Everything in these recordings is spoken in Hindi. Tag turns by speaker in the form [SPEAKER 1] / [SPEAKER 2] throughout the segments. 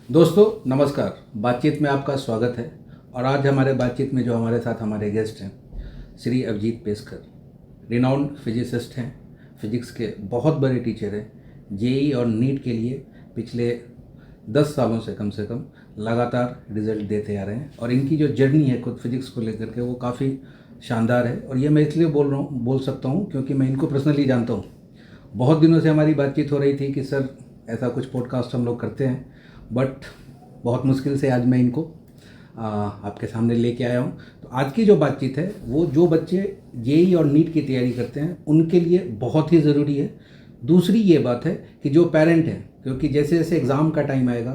[SPEAKER 1] दोस्तों नमस्कार। बातचीत में आपका स्वागत है। और आज हमारे बातचीत में जो हमारे साथ हमारे गेस्ट हैं श्री अभिजीत पेस्कर, रिनाउंड फिजिसिस्ट हैं, फिजिक्स के बहुत बड़े टीचर हैं। जेई और नीट के लिए पिछले 10 सालों से कम लगातार रिजल्ट देते आ रहे हैं और इनकी जो जर्नी है खुद फिजिक्स को लेकर के वो काफ़ी शानदार है। और ये मैं इसलिए बोल सकता हूँ क्योंकि मैं इनको पर्सनली जानता हूँ। बहुत दिनों से हमारी बातचीत हो रही थी कि सर ऐसा कुछ पॉडकास्ट हम लोग करते हैं, बट बहुत मुश्किल से आज मैं इनको आपके सामने लेके आया हूँ। तो आज की जो बातचीत है वो जो बच्चे जेई और नीट की तैयारी करते हैं उनके लिए बहुत ही ज़रूरी है। दूसरी ये बात है कि जो पेरेंट हैं, क्योंकि जैसे जैसे एग्ज़ाम का टाइम आएगा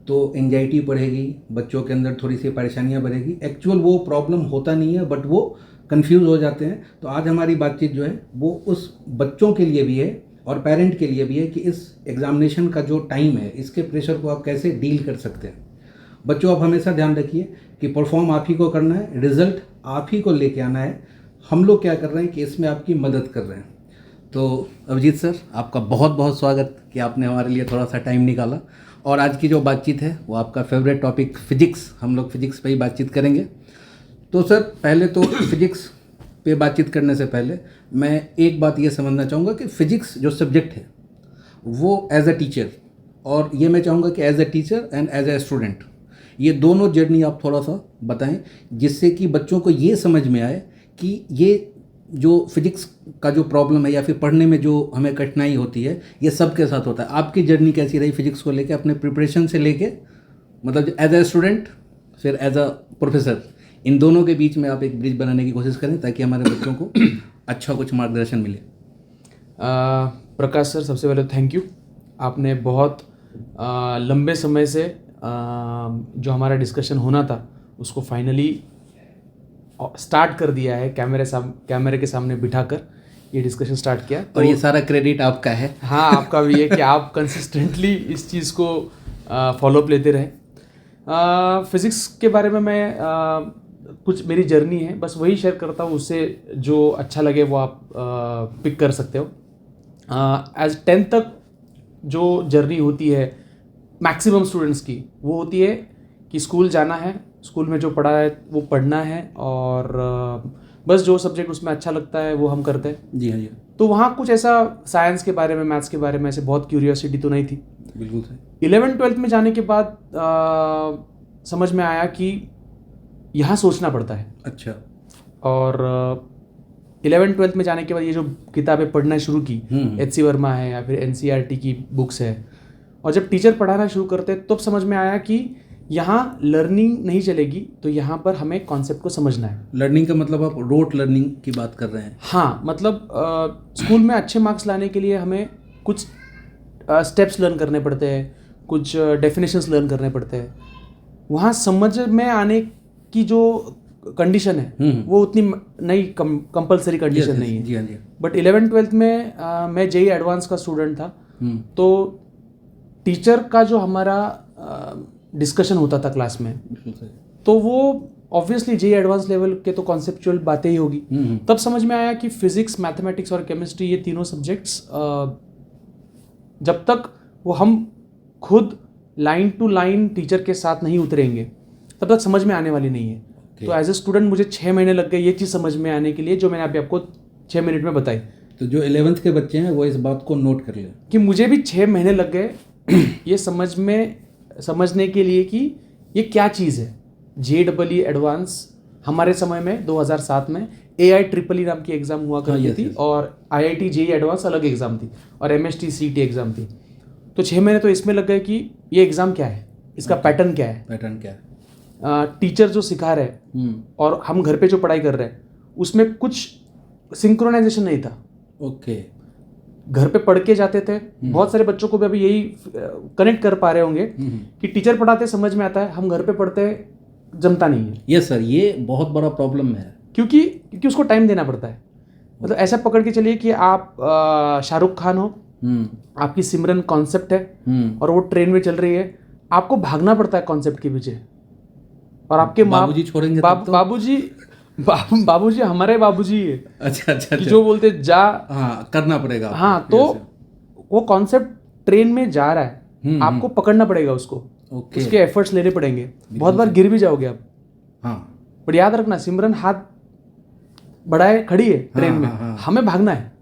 [SPEAKER 1] तो एंजाइटी बढ़ेगी, बच्चों के अंदर थोड़ी सी परेशानियाँ बढ़ेगी। एक्चुअल वो प्रॉब्लम होता नहीं है बट वो कंफ्यूज हो जाते हैं। तो आज हमारी बातचीत जो है वो उस बच्चों के लिए भी है और पेरेंट के लिए भी है कि इस एग्ज़ामिनेशन का जो टाइम है इसके प्रेशर को आप कैसे डील कर सकते हैं। बच्चों, आप हमेशा ध्यान रखिए कि परफॉर्म आप ही को करना है, रिज़ल्ट आप ही को लेके आना है। हम लोग क्या कर रहे हैं कि इसमें आपकी मदद कर रहे हैं। तो अभिजीत सर, आपका बहुत बहुत स्वागत कि आपने हमारे लिए थोड़ा सा टाइम निकाला। और आज की जो बातचीत है वो आपका फेवरेट टॉपिक फिजिक्स, हम लोग फिजिक्स पे ही बातचीत करेंगे। तो सर पहले तो फिजिक्स पे बातचीत करने से पहले मैं एक बात ये समझना चाहूँगा कि फ़िज़िक्स जो सब्जेक्ट है वो एज अ टीचर, और ये मैं चाहूँगा कि as a teacher and as a student, ये दोनों जर्नी आप थोड़ा सा बताएं जिससे कि बच्चों को ये समझ में आए कि ये जो फिज़िक्स का जो प्रॉब्लम है या फिर पढ़ने में जो हमें कठिनाई होती है ये सबके साथ होता है। आपकी जर्नी कैसी रही फिज़िक्स को लेके, अपने प्रिपरेशन से लेके, मतलब एज अ स्टूडेंट फिर एज अ प्रोफेसर, इन दोनों के बीच में आप एक ब्रिज बनाने की कोशिश करें ताकि हमारे बच्चों को अच्छा कुछ मार्गदर्शन मिले।
[SPEAKER 2] प्रकाश सर, सबसे पहले थैंक यू। आपने बहुत लंबे समय से जो हमारा डिस्कशन होना था उसको फाइनली स्टार्ट कर दिया है। कैमरे के सामने बिठाकर ये डिस्कशन स्टार्ट किया।
[SPEAKER 1] और ये सारा क्रेडिट आपका है।
[SPEAKER 2] हाँ, आपका भी है कि आप कंसिस्टेंटली इस चीज़ को फॉलोअप लेते रहे। फिज़िक्स के बारे में मैं कुछ मेरी जर्नी है, बस वही शेयर करता हूँ। उससे जो अच्छा लगे वो आप पिक कर सकते हो। एज 10th तक जो जर्नी होती है मैक्सिमम स्टूडेंट्स की, वो होती है कि स्कूल जाना है, स्कूल में जो पढ़ा है वो पढ़ना है और बस जो सब्जेक्ट उसमें अच्छा लगता है वो हम करते हैं।
[SPEAKER 1] जी हाँ जी।
[SPEAKER 2] तो वहाँ कुछ ऐसा साइंस के बारे में, मैथ्स के बारे में ऐसे बहुत क्यूरियोसिटी तो नहीं थी।
[SPEAKER 1] बिल्कुल सही।
[SPEAKER 2] 11th-12th में जाने के बाद समझ में आया कि यहाँ सोचना पड़ता है।
[SPEAKER 1] अच्छा।
[SPEAKER 2] और 11th-12th में जाने के बाद ये जो किताबें पढ़ना शुरू की, HC वर्मा है या फिर NCERT की बुक्स है, और जब टीचर पढ़ाना शुरू करते तब समझ में आया कि यहाँ लर्निंग नहीं चलेगी, तो यहाँ पर हमें कॉन्सेप्ट को समझना है।
[SPEAKER 1] लर्निंग का मतलब आप रोट लर्निंग की बात कर रहे हैं?
[SPEAKER 2] हाँ, मतलब स्कूल में अच्छे मार्क्स लाने के लिए हमें कुछ स्टेप्स लर्न करने पड़ते हैं, कुछ डेफिनेशंस लर्न करने पड़ते हैं। वहाँ समझ में आने की जो कंडीशन है वो उतनी नई कंपलसरी कंडीशन नहीं है।
[SPEAKER 1] जी हाँ जी।
[SPEAKER 2] बट 11th-12th में मैं जेई एडवांस का स्टूडेंट था। तो टीचर का जो हमारा डिस्कशन होता था क्लास में, तो वो ऑब्वियसली जेई एडवांस लेवल के तो कॉन्सेप्चुअल बातें ही होगी। तब समझ में आया कि फिजिक्स, मैथमेटिक्स और केमिस्ट्री, ये तीनों सब्जेक्ट्स जब तक वो हम खुद लाइन टू लाइन टीचर के साथ नहीं उतरेंगे तब तक समझ में आने वाली नहीं है। तो एज ए स्टूडेंट मुझे 6 महीने लग गए ये चीज़ समझ में आने के लिए, जो मैंने अभी आपको 6 मिनट में बताई।
[SPEAKER 1] तो जो 11th के बच्चे हैं वो इस बात को नोट कर लें
[SPEAKER 2] कि मुझे भी 6 महीने लग गए ये समझने के लिए कि ये क्या चीज़ है। JEE एडवांस हमारे समय में 2007 में AIEEE नाम की एग्ज़ाम हुआ करती थी, और IIT JEE एडवांस अलग एग्ज़ाम थी, और MST CET एग्ज़ाम थी। तो 6 महीने तो इसमें लग गए कि ये एग्ज़ाम क्या है, इसका पैटर्न क्या है, टीचर जो सिखा रहे हैं और हम घर पे जो पढ़ाई कर रहे हैं उसमें कुछ सिंक्रोनाइजेशन नहीं था।
[SPEAKER 1] ओके।
[SPEAKER 2] घर पे पढ़ के जाते थे। बहुत सारे बच्चों को भी अभी यही कनेक्ट कर पा रहे होंगे कि टीचर पढ़ाते समझ में आता है, हम घर पे पढ़ते जमता नहीं है।
[SPEAKER 1] यस सर, ये बहुत बड़ा प्रॉब्लम है
[SPEAKER 2] क्योंकि उसको टाइम देना पड़ता है। मतलब ऐसा पकड़ के चलिए कि आप शाहरुख खान हो, आपकी सिमरन कॉन्सेप्ट है और वो ट्रेन में चल रही है, आपको भागना पड़ता है कॉन्सेप्ट के पीछे। और आपके
[SPEAKER 1] बाबूजी छोड़ेंगे
[SPEAKER 2] बाबूजी हमारे बाबूजी है।
[SPEAKER 1] अच्छा।
[SPEAKER 2] जो बोलते जा,
[SPEAKER 1] हाँ, करना पड़ेगा।
[SPEAKER 2] हाँ, तो वो कॉन्सेप्ट ट्रेन में जा रहा है आपको पकड़ना पड़ेगा उसको, उसके एफर्ट्स लेने पड़ेंगे, बहुत बार गिर भी जाओगे आप।
[SPEAKER 1] हाँ,
[SPEAKER 2] बट याद रखना, सिमरन हाथ बढ़ाए खड़ी है ट्रेन में, हमें भागना है,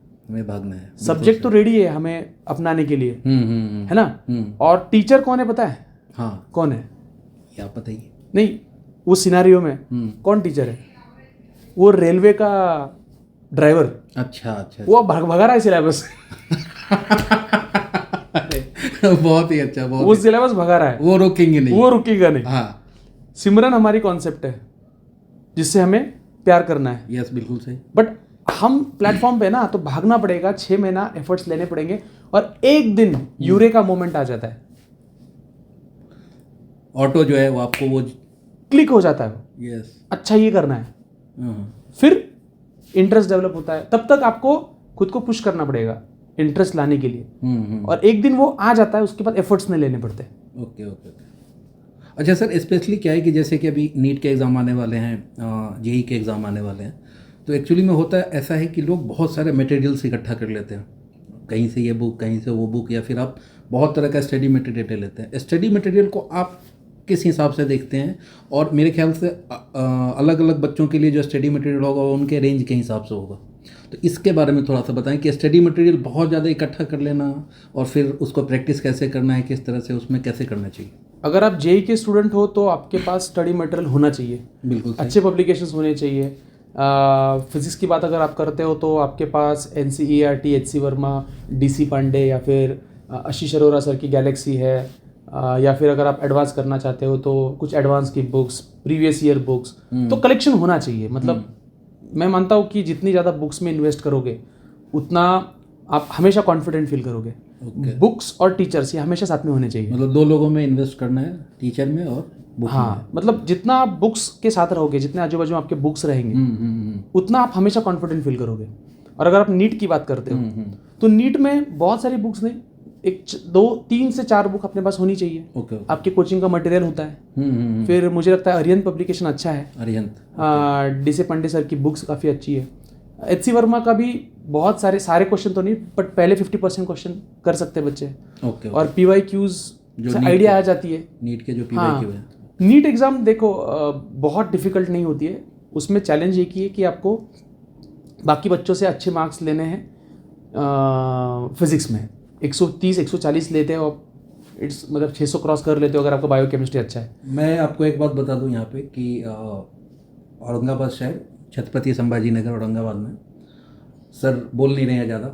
[SPEAKER 2] सब्जेक्ट तो रेडी है हमें अपनाने के लिए, है ना। और टीचर कौन है पता है?
[SPEAKER 1] हाँ,
[SPEAKER 2] कौन है?
[SPEAKER 1] क्या पता ही
[SPEAKER 2] नहीं, उस सिनारियो में कौन टीचर है? वो रेलवे का ड्राइवर।
[SPEAKER 1] अच्छा,
[SPEAKER 2] वो भगा रहा है सिलेबस।
[SPEAKER 1] बहुत ही अच्छा, बहुत
[SPEAKER 2] वो सिलेबस भगा रहा है,
[SPEAKER 1] वो रोकेंगे नहीं,
[SPEAKER 2] वो रुकेगा नहीं।
[SPEAKER 1] हाँ,
[SPEAKER 2] सिमरन हमारी कॉन्सेप्ट है जिससे हमें प्यार करना है।
[SPEAKER 1] यस, बिल्कुल सही।
[SPEAKER 2] बट हम प्लेटफॉर्म पे ना, तो भागना पड़ेगा, 6 महीना एफर्ट्स लेने पड़ेंगे, और एक दिन यूरे का मोमेंट आ जाता है,
[SPEAKER 1] ऑटो जो है वो आपको वो
[SPEAKER 2] क्लिक हो जाता है,
[SPEAKER 1] यस,
[SPEAKER 2] अच्छा ये करना है, फिर इंटरेस्ट डेवलप होता है। तब तक आपको खुद को पुश करना पड़ेगा इंटरेस्ट लाने के लिए, और एक दिन वो आ जाता है, उसके बाद एफर्ट्स नहीं लेने पड़ते।
[SPEAKER 1] Okay okay okay. अच्छा सर, स्पेशली क्या है कि जैसे कि अभी नीट के एग्ज़ाम आने वाले हैं, जेई के एग्ज़ाम आने वाले हैं, तो एक्चुअली में होता है ऐसा है कि लोग बहुत सारे मटेरियल्स इकट्ठा कर लेते हैं, कहीं से ये बुक, कहीं से वो बुक, या फिर आप बहुत तरह का स्टडी मटेरियल ले लेते हैं। स्टडी मटेरियल को आप किस हिसाब से देखते हैं? और मेरे ख्याल से अलग अलग बच्चों के लिए जो स्टडी मटेरियल होगा वो उनके रेंज के हिसाब से होगा, तो इसके बारे में थोड़ा सा बताएं कि स्टडी मटेरियल बहुत ज़्यादा इकट्ठा कर लेना और फिर उसको प्रैक्टिस कैसे करना है, किस तरह से उसमें कैसे करना चाहिए?
[SPEAKER 2] अगर आप जेई के स्टूडेंट हो तो आपके पास स्टडी मटेरियल होना चाहिए,
[SPEAKER 1] बिल्कुल,
[SPEAKER 2] अच्छे पब्लिकेशंस होने चाहिए। फिजिक्स की बात अगर आप करते हो तो आपके पास NCERT, HC Verma, DC Pandey, या फिर आशीष अरोरा सर की गैलेक्सी है, या फिर अगर आप एडवांस करना चाहते हो तो कुछ एडवांस की बुक्स, प्रीवियस ईयर बुक्स, तो कलेक्शन होना चाहिए। मतलब मैं मानता हूँ कि जितनी ज़्यादा बुक्स में इन्वेस्ट करोगे उतना आप हमेशा कॉन्फिडेंट फील करोगे। बुक्स और टीचर्स ये हमेशा साथ में होने चाहिए,
[SPEAKER 1] मतलब 2 लोगों में इन्वेस्ट करना है, टीचर में और बुक में।
[SPEAKER 2] हाँ, मतलब जितना आप बुक्स के साथ रहोगे, जितने आजू बाजू आपके बुक्स रहेंगे, उतना आप हमेशा कॉन्फिडेंट फील करोगे। और अगर आप नीट की बात करते हो तो नीट में बहुत सारी बुक्स नहीं, 3 से 4 बुक अपने पास होनी चाहिए। आपके कोचिंग का मटेरियल होता है। फिर मुझे लगता है अरिहंत पब्लिकेशन अच्छा है, अरिहंत DC पांडे सर की बुक्स काफ़ी अच्छी है। HC वर्मा का भी बहुत सारे क्वेश्चन तो नहीं, बट पहले 50% क्वेश्चन कर सकते हैं बच्चे। और PYQs से आइडिया आ जाती है।
[SPEAKER 1] नीट के जो PYQ है,
[SPEAKER 2] नीट एग्ज़ाम देखो बहुत डिफिकल्ट नहीं होती है, उसमें चैलेंज एक ही है कि आपको बाकी बच्चों से अच्छे मार्क्स लेने हैं। फिजिक्स में 130 140 लेते हो, इट्स मतलब 600 क्रॉस कर लेते हो अगर आपका बायोकेमिस्ट्री अच्छा है।
[SPEAKER 1] मैं आपको एक बात बता दूं यहाँ पे कि औरंगाबाद शहर, छत्रपति संभाजी नगर औरंगाबाद में सर बोल नहीं रहे हैं ज़्यादा,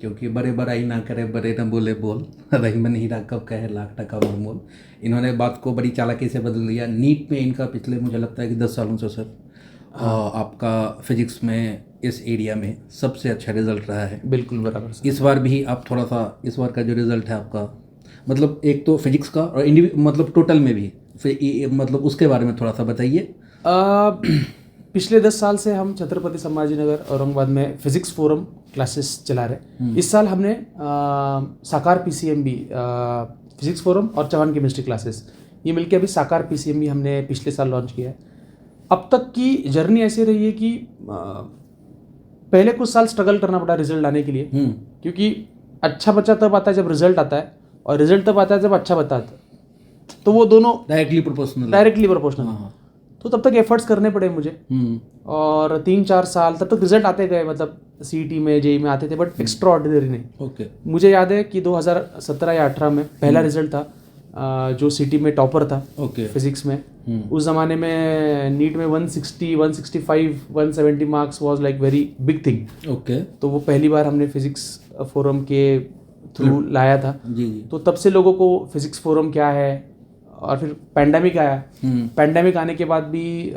[SPEAKER 1] क्योंकि बड़े बड़ाई ना करे, बड़े न बोले बोल, रही मन हीरा कब कहे लाख टका मोल। इन्होंने बात को बड़ी चालाकी से बदल दिया। नीट में इनका पिछले मुझे लगता है कि 10 सालों से सर आपका फिजिक्स में इस एरिया में सबसे अच्छा रिजल्ट रहा है।
[SPEAKER 2] बिल्कुल बराबर।
[SPEAKER 1] इस बार भी आप थोड़ा सा इस बार का जो रिजल्ट है आपका, मतलब एक तो फिजिक्स का और मतलब टोटल में भी, मतलब उसके बारे में थोड़ा सा बताइए।
[SPEAKER 2] पिछले 10 साल से हम छत्रपति संभाजी नगर औरंगाबाद में फिजिक्स फोरम क्लासेस चला रहे। इस साल हमने साकार PCMB फिजिक्स फोरम और चौहान केमिस्ट्री क्लासेस, ये मिलके अभी साकार PCMB हमने पिछले साल लॉन्च किया है। अब तक की जर्नी ऐसी रही है कि पहले कुछ साल स्ट्रगल करना पड़ा रिजल्ट लाने के लिए, क्योंकि अच्छा बच्चा तब आता है जब रिजल्ट आता है, और रिजल्ट तब आता है जब अच्छा बच्चा आता है, तो वो दोनों डायरेक्टली प्रोपोर्शनल। तो तब तक एफर्ट्स करने पड़े मुझे, और 3-4 साल तब तक रिजल्ट आते गए, मतलब CET में, JEE में आते थे, बट एक्स्ट्रा ऑर्डिनरी नहीं। मुझे याद है कि 2017 या 18 में पहला रिजल्ट था, जो सिटी में टॉपर था फिजिक्स में। उस ज़माने में नीट में 160, 165, 170 marks was like very big thing. तो वो पहली बार हमने फिजिक्स फोरम के थ्रू लाया था। तो तब से लोगों को फिजिक्स फोरम क्या है, और फिर पैंडेमिक आया। पैंडेमिक आने के बाद भी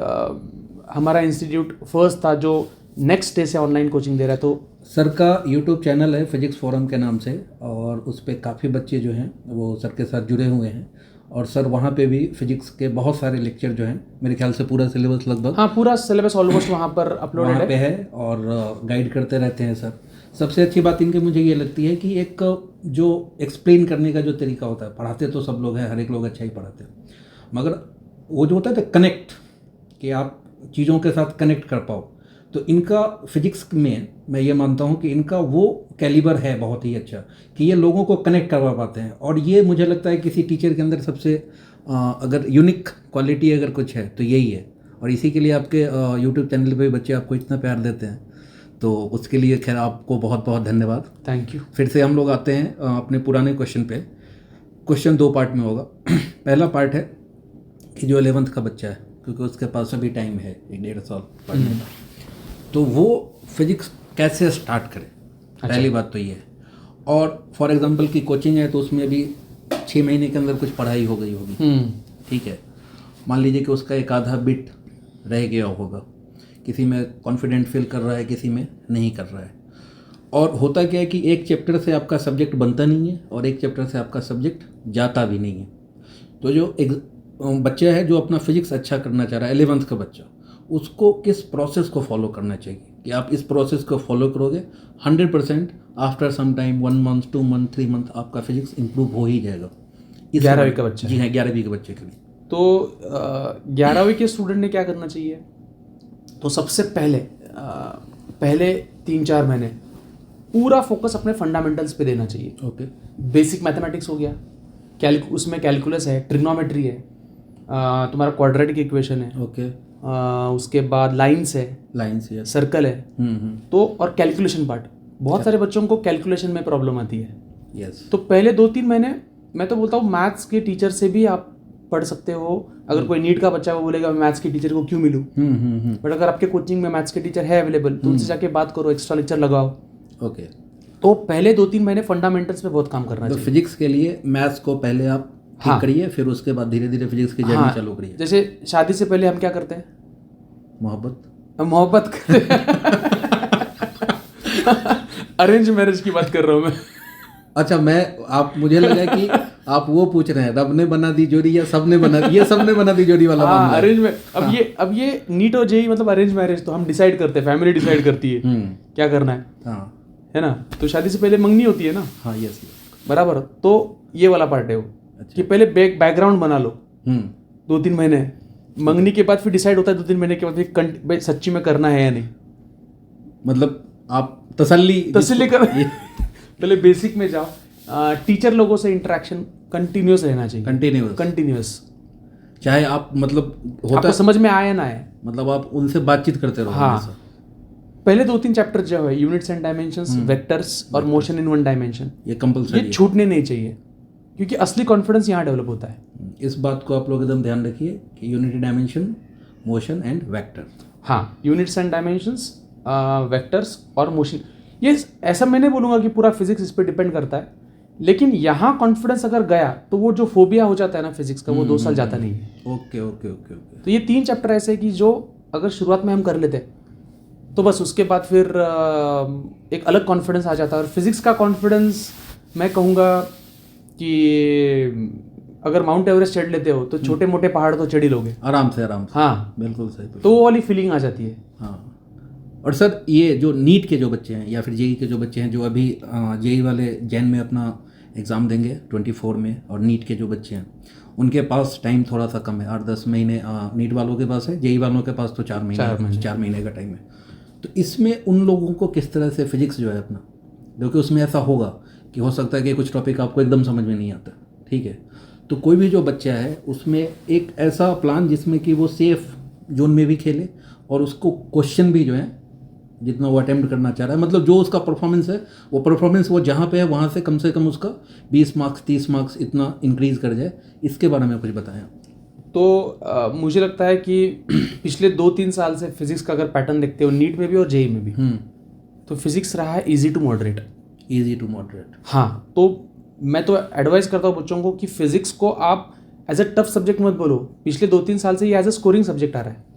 [SPEAKER 2] हमारा इंस्टीट्यूट फर्स्ट था जो नेक्स्ट डे से ऑनलाइन कोचिंग दे रहा है। तो
[SPEAKER 1] सर का यूट्यूब चैनल है फिजिक्स फोरम के नाम से, और उस पर काफ़ी बच्चे जो हैं वो सर के साथ जुड़े हुए हैं, और सर वहाँ पे भी फिजिक्स के बहुत सारे लेक्चर जो हैं, मेरे ख्याल से पूरा सिलेबस लगभग,
[SPEAKER 2] हाँ पूरा सिलेबस ऑलमोस्ट वहाँ पर अपलोडेड
[SPEAKER 1] वहाँ पे है, और गाइड करते रहते हैं सर। सबसे अच्छी बात इनकी मुझे ये लगती है कि एक जो एक्सप्लेन करने का जो तरीका होता है, पढ़ाते तो सब लोग हैं, हर एक लोग अच्छा ही पढ़ाते हैं, मगर वो जो होता है कनेक्ट, कि आप चीज़ों के साथ कनेक्ट कर पाओ, तो इनका फिजिक्स में मैं ये मानता हूँ कि इनका वो कैलिबर है बहुत ही अच्छा कि ये लोगों को कनेक्ट करवा पाते हैं। और ये मुझे लगता है किसी टीचर के अंदर सबसे अगर यूनिक क्वालिटी अगर कुछ है तो यही है। और इसी के लिए आपके यूट्यूब चैनल पे भी बच्चे आपको इतना प्यार देते हैं, तो उसके लिए खैर आपको बहुत बहुत धन्यवाद।
[SPEAKER 2] Thank you.
[SPEAKER 1] फिर से हम लोग आते हैं अपने पुराने क्वेश्चन पे। क्वेश्चन 2 पार्ट में होगा। पहला पार्ट है कि जो 11th का बच्चा है, क्योंकि उसके पास अभी टाइम है 1-1.5 साल पढ़ने का, तो वो फिजिक्स कैसे स्टार्ट करे। पहली बात तो ये है। और फॉर एग्जांपल की कोचिंग है तो उसमें भी 6 महीने के अंदर कुछ पढ़ाई हो गई होगी, ठीक है। मान लीजिए कि उसका एक आधा बिट रह गया होगा, किसी में कॉन्फिडेंट फील कर रहा है, किसी में नहीं कर रहा है। और होता क्या है कि एक चैप्टर से आपका सब्जेक्ट बनता नहीं है और एक चैप्टर से आपका सब्जेक्ट जाता भी नहीं है। तो जो एक बच्चा है जो अपना फिजिक्स अच्छा करना चाह रहा है, 11th का बच्चा, उसको किस प्रोसेस को फॉलो करना चाहिए कि आप इस प्रोसेस को फॉलो करोगे 100% after some time 1 month 2 month 3 month आपका फिजिक्स इंप्रूव हो ही जाएगा।
[SPEAKER 2] 11वीं का बच्चा?
[SPEAKER 1] जी हाँ, 11वीं के बच्चे के लिए।
[SPEAKER 2] तो 11वीं के स्टूडेंट ने क्या करना चाहिए? तो सबसे पहले 3-4 महीने पूरा फोकस अपने फंडामेंटल्स पे देना चाहिए।
[SPEAKER 1] ओके।
[SPEAKER 2] बेसिक मैथमेटिक्स हो गया, उसमें कैलकुलस है, ट्रिग्नोमेट्री है, तुम्हारा क्वाड्रेटिक इक्वेशन है,
[SPEAKER 1] ओके।
[SPEAKER 2] उसके बाद लाइंस है, सर्कल है, तो और कैलकुलेशन पार्ट। बहुत सारे बच्चों को कैलकुलेशन में प्रॉब्लम आती है।
[SPEAKER 1] यस।
[SPEAKER 2] तो पहले 2-3 महीने मैं तो बोलता हूँ मैथ्स के टीचर से भी आप पढ़ सकते हो। अगर कोई नीट का बच्चा वो बोलेगा मैं मैथ्स के टीचर को क्यों मिलूँ, बट अगर आपके कोचिंग में मैथ्स के टीचर है अवेलेबल तो उनसे जाके बात करो, एक्स्ट्रा लेक्चर लगाओ।
[SPEAKER 1] ओके।
[SPEAKER 2] तो पहले 2-3 महीने फंडामेंटल्स पे बहुत काम करना चाहिए।
[SPEAKER 1] फिजिक्स के लिए मैथ्स को पहले आप ठीक करिए, फिर उसके बाद धीरे धीरे फिजिक्स की जर्नी चालू करिए।
[SPEAKER 2] जैसे शादी से पहले हम क्या करते हैं?
[SPEAKER 1] मोहब्बत
[SPEAKER 2] करते हैं। अरेंज मैरिज की बात कर रहा हूँ मैं।
[SPEAKER 1] अच्छा, मुझे लगा कि आप वो पूछ रहे हैं रब ने बना दी जोड़ी या सबने बना दी, ये सबने बना दी जोड़ी वाला मामला।
[SPEAKER 2] अरेंज में अब ये नीट और जेई मतलब अरेंज मैरिज तो हम डिसाइड करते हैं, फैमिली डिसाइड करती है क्या करना है, है ना। तो शादी से पहले मंगनी होती है ना।
[SPEAKER 1] हाँ, यस,
[SPEAKER 2] बराबर। तो ये वाला पार्ट है वो कि पहले बैकग्राउंड बना लो 2-3 महीने, मंगनी के बाद फिर डिसाइड होता है 2-3 महीने के बाद फिर सच्ची में करना है या नहीं।
[SPEAKER 1] मतलब आप तसल्ली
[SPEAKER 2] कर पहले बेसिक में जाओ। टीचर लोगों से इंटरेक्शन कंटिन्यूस रहना चाहिए, कंटिन्यूस। चाहे आप मतलब आपको समझ में आए ना आए,
[SPEAKER 1] मतलब आप उनसे बातचीत करते रहो।
[SPEAKER 2] हाँ। पहले 2-3 चैप्टर जो है यूनिट्स एंड डायमेंशंस, वेक्टर्स और मोशन इन वन डायमेंशन,
[SPEAKER 1] ये कंपल्सरी,
[SPEAKER 2] ये छूटने नहीं चाहिए क्योंकि असली कॉन्फिडेंस यहाँ डेवलप होता है।
[SPEAKER 1] इस बात को आप लोग एकदम ध्यान रखिए कि unit dimension, motion and vector.
[SPEAKER 2] हाँ, यूनिट्स एंड डायमेंशंस, वेक्टर्स और मोशन। ये ऐसा मैं नहीं बोलूँगा कि पूरा फिजिक्स इस पर डिपेंड करता है, लेकिन यहाँ कॉन्फिडेंस अगर गया तो वो जो फोबिया हो जाता है ना फिजिक्स का, वो 2 साल जाता नहीं है।
[SPEAKER 1] ओके।
[SPEAKER 2] तो ये 3 चैप्टर ऐसे कि जो अगर शुरुआत में हम कर लेते तो बस उसके बाद फिर एक अलग कॉन्फिडेंस आ जाता है। और फिजिक्स का कॉन्फिडेंस मैं कहूँगा कि अगर माउंट एवरेस्ट चढ़ लेते हो तो छोटे मोटे पहाड़ तो चढ़ ही लोगे
[SPEAKER 1] आराम से।
[SPEAKER 2] हाँ,
[SPEAKER 1] बिल्कुल सही।
[SPEAKER 2] तो वो वाली फीलिंग आ जाती है।
[SPEAKER 1] हाँ। और सर, ये जो नीट के जो बच्चे हैं या फिर जेई के जो बच्चे हैं जो अभी जेई वाले जैन में अपना एग्ज़ाम देंगे 24 में, और नीट के जो बच्चे हैं उनके पास टाइम थोड़ा सा कम है, 8-10 महीने नीट वालों के पास है, जेई वालों के पास तो 4 महीने का टाइम है। तो इसमें उन लोगों को किस तरह से फिजिक्स जो है अपना, क्योंकि उसमें ऐसा होगा कि हो सकता है कि कुछ टॉपिक आपको एकदम समझ में नहीं आता, ठीक है। तो कोई भी जो बच्चा है उसमें एक ऐसा प्लान जिसमें कि वो सेफ जोन में भी खेले और उसको क्वेश्चन भी जो है जितना वो अटेम्प्ट करना चाह रहा है, मतलब जो उसका परफॉर्मेंस है वो जहाँ पे है वहाँ से कम उसका 20 मार्क्स 30 मार्क्स इतना इंक्रीज़ कर जाए। इसके बारे में कुछ बताएं।
[SPEAKER 2] तो मुझे लगता है कि पिछले 2-3 साल से फिजिक्स का अगर पैटर्न देखते हो नीट में भी और जेई में भी, तो फिजिक्स रहा है इजी टू मॉडरेट। हाँ, तो मैं तो एडवाइस करता हूँ बच्चों को कि फिजिक्स को आप एज ए टफ सब्जेक्ट मत बोलो। पिछले 2-3 साल से ये एज ए स्कोरिंग सब्जेक्ट आ रहा है।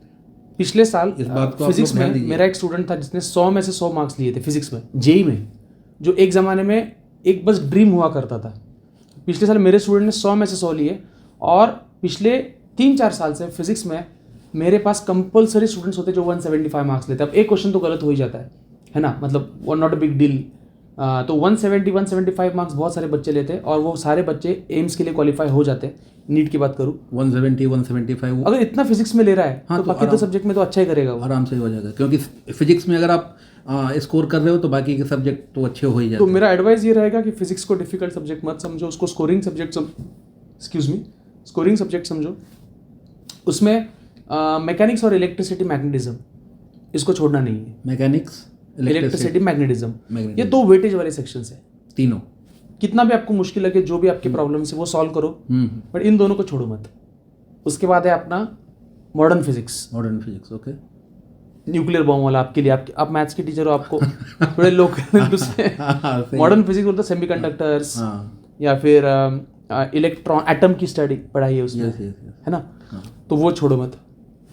[SPEAKER 2] पिछले साल
[SPEAKER 1] इस बात को
[SPEAKER 2] फिजिक्स में मेरा एक स्टूडेंट था जिसने 100 में से 100 मार्क्स लिए थे फिजिक्स में, जेई में, जो एक ज़माने में एक बस ड्रीम हुआ करता था। पिछले साल मेरे स्टूडेंट ने 100 में से 100 लिए, और पिछले 3-4 साल से फिजिक्स में मेरे पास कंपलसरी स्टूडेंट्स होते जो 175 मार्क्स लेते हैं। अब एक क्वेश्चन तो गलत हो ही जाता है ना, मतलब वो नॉट अ बिग डील। तो 170 175 मार्क्स बहुत सारे बच्चे लेते हैं और वो सारे बच्चे एम्स के लिए क्वालिफाई हो जाते हैं। नीट की बात करूँ
[SPEAKER 1] 170 175
[SPEAKER 2] अगर इतना फिजिक्स में ले रहा है
[SPEAKER 1] हाँ,
[SPEAKER 2] तो बाकी तो सब्जेक्ट में तो अच्छा ही करेगा वो।
[SPEAKER 1] आराम से हो जाएगा, क्योंकि फिजिक्स में अगर आप स्कोर कर रहे हो तो बाकी के सब्जेक्ट तो अच्छे हो ही जाते
[SPEAKER 2] तो मेरा एडवाइस ये रहेगा कि फिजिक्स को डिफिकल्ट सब्जेक्ट मत समझो, उसको स्कोरिंग सब्जेक्ट समझो। उसमें मैकेनिक्स और इलेक्ट्रिसिटी मैग्नेटिज्म इसको छोड़ना नहीं है।
[SPEAKER 1] मैकेनिक्स
[SPEAKER 2] इलेक्ट्रिसिटी मैग्नेटिज्म ये 2 वेटेज वाले सेक्शंस है।
[SPEAKER 1] तीनों
[SPEAKER 2] कितना भी आपको मुश्किल लगे, जो भी आपके प्रॉब्लम्स है वो सॉल्व करो, बट इन दोनों को छोड़ो मत। उसके बाद है अपना modern physics.
[SPEAKER 1] Okay.
[SPEAKER 2] Nuclear bomb वाला आपके लिए, आप मैथ्स के टीचर हो, आपको थोड़े लोग मॉडर्न फिजिक्स बोलते सेमीकंडक्टर्स या फिर इलेक्ट्रॉन एटम की स्टडी पढ़ाई है उसमें, है ना। तो वो छोड़ो मत।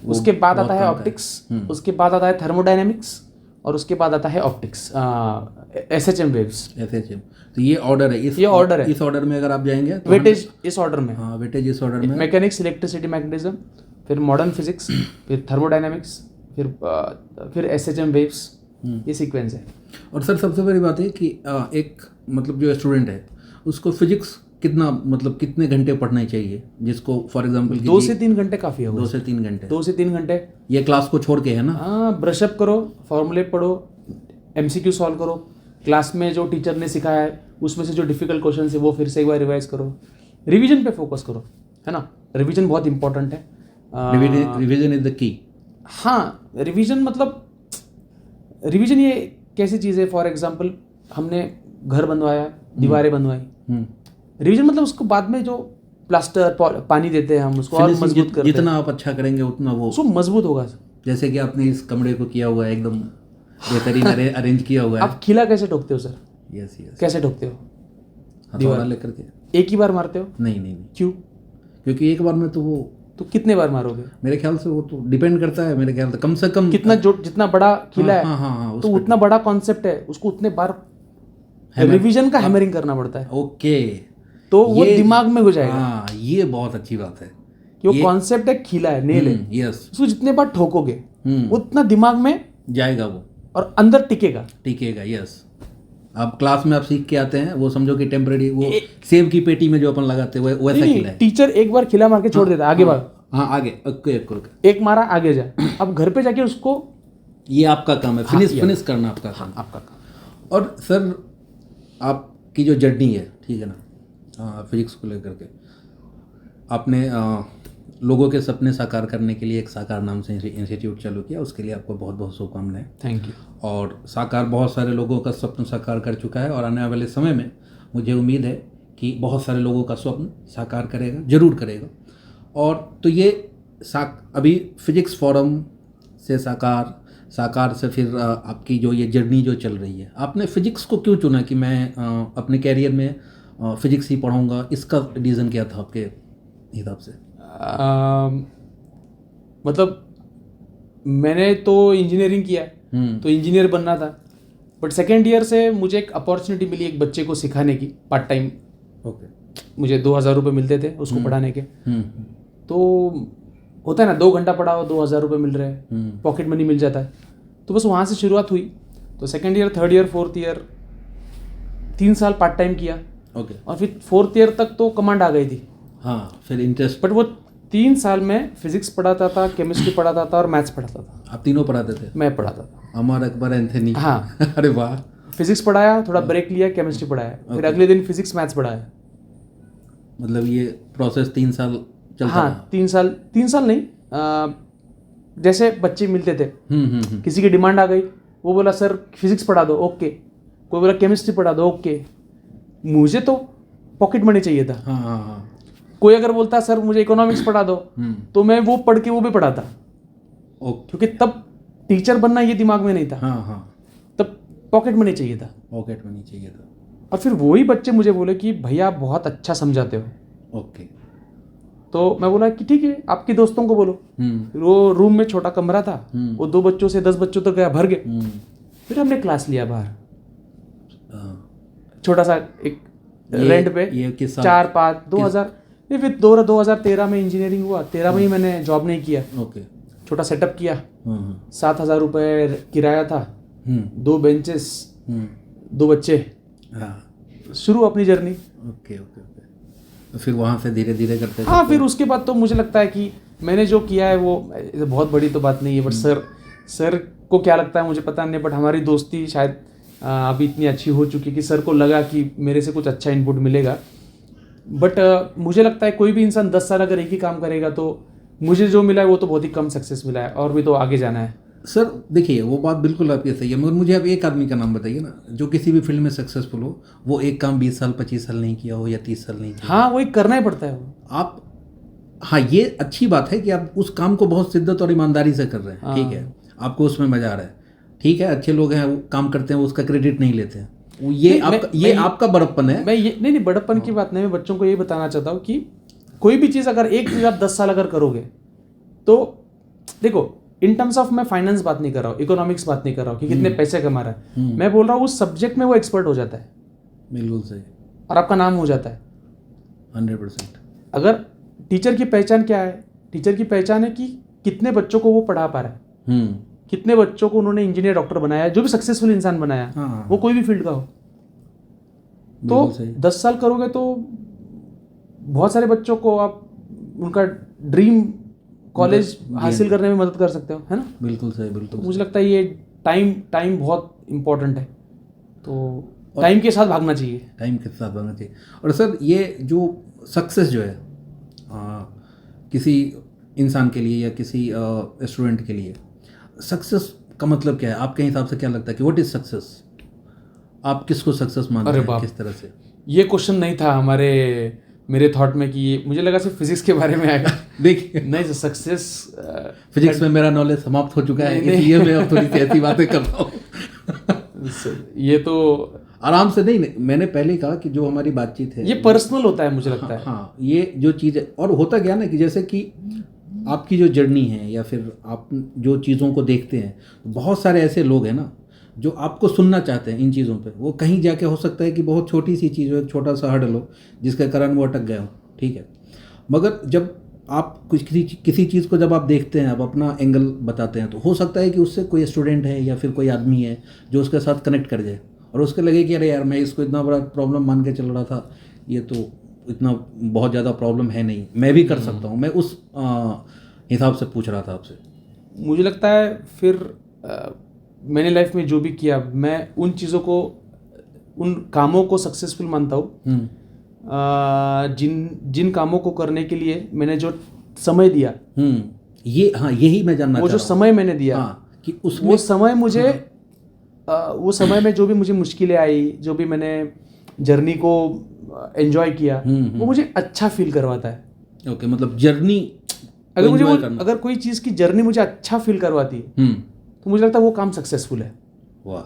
[SPEAKER 2] उसके बाद आता है ऑप्टिक्स, उसके बाद आता है थर्मोडायनेमिक्स और उसके बाद आता है ऑप्टिक्स, SHM वेव्स।
[SPEAKER 1] तो ये ऑर्डर है, इस ऑर्डर में अगर आप जाएंगे तो
[SPEAKER 2] वेटेज इस ऑर्डर में,
[SPEAKER 1] हाँ वेटेज इस ऑर्डर में,
[SPEAKER 2] मैकेनिक्स, इलेक्ट्रिसिटी मैग्नेटिज्म, फिर मॉडर्न फिजिक्स, फिर थर्मोडायनेमिक्स, फिर SHM वेव्स, ये सीक्वेंस है।
[SPEAKER 1] और सर सबसे बड़ी बात है कि एक मतलब जो स्टूडेंट है उसको फिजिक्स कितना मतलब कितने घंटे पढ़ना चाहिए, जिसको फॉर एग्जांपल
[SPEAKER 2] 2 से 3 घंटे काफ़ी होगा।
[SPEAKER 1] 2 से 3 घंटे ये क्लास को छोड़ के, है ना।
[SPEAKER 2] हाँ, ब्रशअप करो, फॉर्मूले पढ़ो, MCQ सॉल्व करो, क्लास में जो टीचर ने सिखाया है उसमें से जो डिफिकल्ट क्वेश्चन है वो फिर से एक बार रिवाइज करो, रिवीजन पे फोकस करो, है ना। रिवीजन बहुत इंपॉर्टेंट है।
[SPEAKER 1] Revision is the key.
[SPEAKER 2] हाँ, रिवीजन मतलब रिवीजन ये कैसी चीज़ है, फॉर एग्जांपल हमने घर बनवाया, दीवारें बनवाई, रिवीजन मतलब उसको बाद में जो प्लास्टर पानी देते हैं हम उसको और मजबूत करते हैं।
[SPEAKER 1] जितना आप अच्छा करेंगे उतना वो
[SPEAKER 2] उसको मजबूत होगा। जैसे
[SPEAKER 1] कि आपने इस कमरे को किया हुआ है एकदम बेहतरीन अरेंज किया हुआ है।
[SPEAKER 2] आप खिला कैसे ठोकते हो सर?
[SPEAKER 1] यस
[SPEAKER 2] कैसे ठोकते हो?
[SPEAKER 1] हथौड़ा लेकर के।
[SPEAKER 2] एक ही बार मारते हो?
[SPEAKER 1] नहीं।
[SPEAKER 2] क्यों?
[SPEAKER 1] क्योंकि एक बार में तो वो
[SPEAKER 2] तो कितने बार मारोगे?
[SPEAKER 1] मेरे ख्याल से वो तो डिपेंड करता है, मेरे ख्याल से कम कितना
[SPEAKER 2] जितना बड़ा खिला है। हाँ, तो उतना बड़ा कॉन्सेप्ट है, उसको उतने बार रिवीजन का हैमरिंग करना पड़ता है।
[SPEAKER 1] ओके,
[SPEAKER 2] तो वो दिमाग में हो जाएगा।
[SPEAKER 1] हाँ, ये बहुत अच्छी बात है
[SPEAKER 2] कि वो कॉन्सेप्ट है, खिला है, नेल है।
[SPEAKER 1] यस,
[SPEAKER 2] उसको जितने बार ठोकोगे उतना दिमाग में
[SPEAKER 1] जाएगा वो और
[SPEAKER 2] अंदर टिकेगा।
[SPEAKER 1] यस, आप क्लास में आप सीख के आते हैं, वो समझो कि टेम्परेरी वो सेब की पेटी में जो अपन लगाते हैं वैसा खिला है।
[SPEAKER 2] टीचर एक बार खिला मार के छोड़ देता है, आगे बढ़।
[SPEAKER 1] हाँ, आगे
[SPEAKER 2] एक मारा, आगे जा। अब घर पे जाके उसको,
[SPEAKER 1] ये आपका काम है, फिनिश करना आपका काम।
[SPEAKER 2] आपका काम।
[SPEAKER 1] और सर आपकी जो जर्नी है, ठीक है ना, फिजिक्स को लेकर के आपने लोगों के सपने साकार करने के लिए एक साकार नाम से इंस्टीट्यूट चालू किया, उसके लिए आपको बहुत बहुत शुभकामनाएं।
[SPEAKER 2] Thank you.
[SPEAKER 1] और साकार बहुत सारे लोगों का स्वप्न साकार कर चुका है और आने वाले समय में मुझे उम्मीद है कि बहुत सारे लोगों का स्वप्न साकार करेगा, जरूर करेगा। और तो ये अभी फिजिक्स फोरम से साकार से फिर आपकी जो ये जर्नी जो चल रही है, आपने फिजिक्स को क्यों चुना कि मैं अपने कैरियर में फिजिक्स ही पढ़ाऊँगा? इसका रीज़न क्या था आपके हिसाब से?
[SPEAKER 2] मतलब मैंने तो इंजीनियरिंग किया है, तो इंजीनियर बनना था, बट सेकेंड ईयर से मुझे एक अपॉर्चुनिटी मिली एक बच्चे को सिखाने की पार्ट टाइम।
[SPEAKER 1] ओके,
[SPEAKER 2] मुझे 2000 रुपये मिलते थे उसको पढ़ाने के। तो होता है ना, 2 घंटा पढ़ाओ 2000 रुपये मिल रहे हैं, पॉकेट मनी मिल जाता है। तो बस वहाँ से शुरुआत हुई। तो second year, third year, fourth year 3 साल पार्ट टाइम किया।
[SPEAKER 1] ओके,
[SPEAKER 2] और फिर फोर्थ ईयर तक तो कमांड आ गई थी।
[SPEAKER 1] हाँ, फिर इंटरेस्ट।
[SPEAKER 2] बट वो 3 साल में फिजिक्स पढ़ाता था, केमिस्ट्री पढ़ाता था और मैथ्स पढ़ाता था।
[SPEAKER 1] आप तीनों पढ़ाते थे?
[SPEAKER 2] मैं पढ़ाता था।
[SPEAKER 1] अमर अकबर एंथनी।
[SPEAKER 2] हाँ।
[SPEAKER 1] अरे वाह।
[SPEAKER 2] फिजिक्स पढ़ाया, थोड़ा ब्रेक लिया, केमिस्ट्री पढ़ाया, फिर अगले दिन फिजिक्स मैथ्स पढ़ाया।
[SPEAKER 1] मतलब ये प्रोसेस 3 साल चलता?
[SPEAKER 2] हाँ, 3 साल नहीं, जैसे बच्चे मिलते थे, किसी की डिमांड आ गई, वो बोला सर फिजिक्स पढ़ा दो, ओके। कोई बोला केमिस्ट्री पढ़ा दो, ओके। मुझे तो पॉकेट मनी चाहिए था।
[SPEAKER 1] हाँ।
[SPEAKER 2] कोई अगर बोलता सर मुझे इकोनॉमिक्स पढ़ा दो, तो मैं वो पढ़ के वो भी पढ़ाता, क्योंकि तब टीचर बनना ये दिमाग में नहीं था।
[SPEAKER 1] हाँ।
[SPEAKER 2] तब पॉकेट मनी चाहिए था। और फिर वही बच्चे मुझे बोले कि भैया आप बहुत अच्छा समझाते हो।
[SPEAKER 1] ओके।
[SPEAKER 2] तो मैं बोला कि ठीक है, आपके दोस्तों को बोलो। वो रूम में छोटा कमरा था, वो 2 बच्चों से 10 बच्चों तक गया, भर गए। फिर हमने क्लास लिया बाहर, छोटा सा एक रेंट पे, 4-5 2000 नहीं, फिर 2013 में इंजीनियरिंग हुआ, 13 में ही मैंने जॉब नहीं किया।
[SPEAKER 1] ओके।
[SPEAKER 2] छोटा सेटअप किया, 7000 रुपये किराया था, 2 बेंचेस, 2 बच्चे,
[SPEAKER 1] हाँ,
[SPEAKER 2] शुरू अपनी जर्नी।
[SPEAKER 1] Okay okay okay. तो फिर वहाँ से धीरे धीरे करते
[SPEAKER 2] हाँ, फिर उसके बाद तो मुझे लगता है कि मैंने जो किया है वो बहुत बड़ी तो बात नहीं है, बट सर को क्या लगता है मुझे पता नहीं, बट हमारी दोस्ती शायद अभी इतनी अच्छी हो चुकी है कि सर को लगा कि मेरे से कुछ अच्छा इनपुट मिलेगा। बट मुझे लगता है कोई भी इंसान 10 साल अगर एक ही काम करेगा तो मुझे जो मिला है वो तो बहुत ही कम सक्सेस मिला है, और भी तो आगे जाना है।
[SPEAKER 1] सर देखिए, वो बात बिल्कुल आपकी सही है, मगर मुझे आप एक आदमी का नाम बताइए ना जो किसी भी फील्ड में सक्सेसफुल हो, वो एक काम 20 साल 25 साल नहीं किया हो या 30 साल नहीं किया।
[SPEAKER 2] हाँ, वही करना ही पड़ता है वो।
[SPEAKER 1] आप, हाँ, ये अच्छी बात है कि आप उस काम को बहुत शिद्दत और ईमानदारी से कर रहे हैं, ठीक है, आपको उसमें मजा आ रहा है, ठीक है, अच्छे लोग हैं वो काम करते हैं, वो उसका क्रेडिट नहीं लेते हैं, ये आपका बड़प्पन है।
[SPEAKER 2] मैं ये नहीं बड़प्पन की बात नहीं, मैं बच्चों को ये बताना चाहता हूँ कि कोई भी चीज़ अगर एक चीज़ आप 10 साल अगर करोगे तो देखो, इन टर्म्स ऑफ मैं फाइनेंस बात नहीं कर रहा हूँ, इकोनॉमिक्स बात नहीं कर रहा हूँ कि कितने पैसे कमा रहा है, मैं बोल रहा हूँ उस सब्जेक्ट में वो एक्सपर्ट हो जाता है।
[SPEAKER 1] बिल्कुल सही।
[SPEAKER 2] और आपका नाम हो जाता है
[SPEAKER 1] 100%।
[SPEAKER 2] अगर टीचर की पहचान क्या है, टीचर की पहचान है कि कितने बच्चों को वो पढ़ा पा रहा है, कितने बच्चों को उन्होंने इंजीनियर डॉक्टर बनाया, जो भी सक्सेसफुल इंसान बनाया,
[SPEAKER 1] हाँ,
[SPEAKER 2] वो कोई भी फील्ड का हो। तो 10 साल करोगे तो बहुत सारे बच्चों को आप उनका ड्रीम कॉलेज हासिल करने में मदद कर सकते हो, है ना।
[SPEAKER 1] बिल्कुल सही, बिल्कुल।
[SPEAKER 2] तो मुझे लगता है ये टाइम बहुत इम्पोर्टेंट है, तो टाइम के साथ भागना चाहिए,
[SPEAKER 1] टाइम के साथ भागना चाहिए। और सर ये जो सक्सेस जो है किसी इंसान के लिए या किसी स्टूडेंट के लिए, सक्सेस का मतलब क्या है आपके हिसाब से? क्या लगता है कि व्हाट इज सक्सेस? आप किसको सक्सेस मानते हैं, किस तरह से?
[SPEAKER 2] ये क्वेश्चन नहीं था मेरे थॉट में कि ये, मुझे लगा सिर्फ फिजिक्स के बारे में आएगा।
[SPEAKER 1] देखिए,
[SPEAKER 2] नहीं, सक्सेस
[SPEAKER 1] फिजिक्स में मेरा नॉलेज समाप्त हो चुका है, इसलिए मैं अब थोड़ी सी ऐसी बातें कर रहा हूँ।
[SPEAKER 2] ये तो
[SPEAKER 1] आराम से, नहीं, मैंने पहले कहा कि जो हमारी बातचीत है
[SPEAKER 2] ये पर्सनल होता है, मुझे लगता है।
[SPEAKER 1] हाँ, ये जो चीज़ है, और होता क्या ना कि जैसे कि आपकी जो जर्नी है या फिर आप जो चीज़ों को देखते हैं, बहुत सारे ऐसे लोग हैं ना जो आपको सुनना चाहते हैं इन चीज़ों पे। वो कहीं जाके हो सकता है कि बहुत छोटी सी चीज़ हो, एक छोटा सा हर्डल हो जिसके कारण वो अटक गए हो, ठीक है, मगर जब आप किसी चीज़ को जब आप देखते हैं, आप अपना एंगल बताते हैं, तो हो सकता है कि उससे कोई स्टूडेंट है या फिर कोई आदमी है जो उसके साथ कनेक्ट कर जाए और उसके लगे कि अरे यार, मैं इसको इतना बड़ा प्रॉब्लम मान के चल रहा था, ये तो इतना बहुत ज़्यादा प्रॉब्लम है नहीं, मैं भी कर सकता हूँ। मैं उस हिसाब से पूछ रहा था आपसे। मुझे
[SPEAKER 2] लगता है फिर मैंने लाइफ में जो भी किया, मैं उन चीज़ों को, उन कामों को सक्सेसफुल मानता हूँ जिन कामों को करने के लिए मैंने जो समय दिया।
[SPEAKER 1] ये, हाँ, यही मैं जानना,
[SPEAKER 2] वो जो समय मैंने दिया,
[SPEAKER 1] हाँ, कि उसमें
[SPEAKER 2] वो समय मुझे, वो समय में जो भी मुझे मुश्किलें आई, जो भी मैंने जर्नी को एंजॉय किया, वो मुझे अच्छा फील करवाता है।
[SPEAKER 1] ओके, मतलब जर्नी,
[SPEAKER 2] अगर कोई चीज़ की जर्नी मुझे अच्छा फील करवाती है तो मुझे लगता है वो काम सक्सेसफुल है।
[SPEAKER 1] वाह,